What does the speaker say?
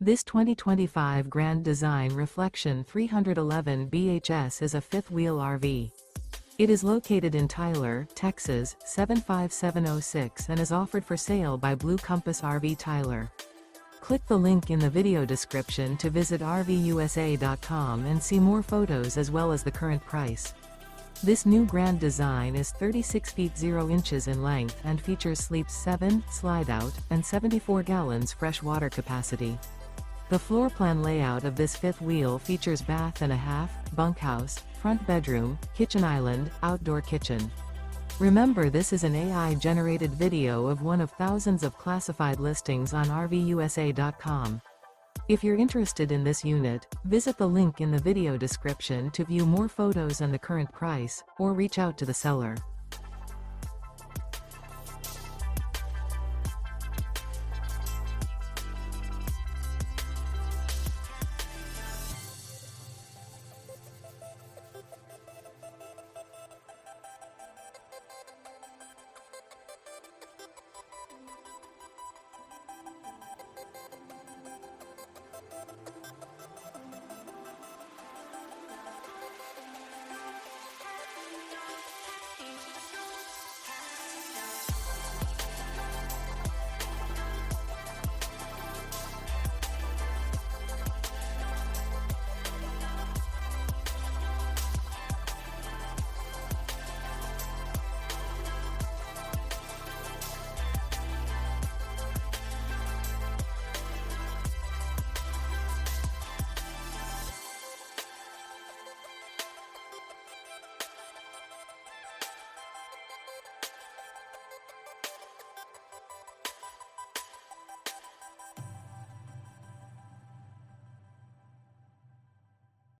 This 2025 Grand Design Reflection 311 BHS is a fifth-wheel RV. It is located in Tyler, Texas, 75706 and is offered for sale by Blue Compass RV Tyler. Click the link in the video description to visit RVUSA.com and see more photos as well as the current price. This new Grand Design is 36 feet 0 inches in length and features sleeps 7, slide-out, and 74 gallons fresh water capacity. The floor plan layout of this fifth wheel features bath and a half, bunkhouse, front bedroom, kitchen island, outdoor kitchen. Remember, this is an AI-generated video of one of thousands of classified listings on RVUSA.com. If you're interested in this unit, visit the link in the video description to view more photos and the current price, or reach out to the seller.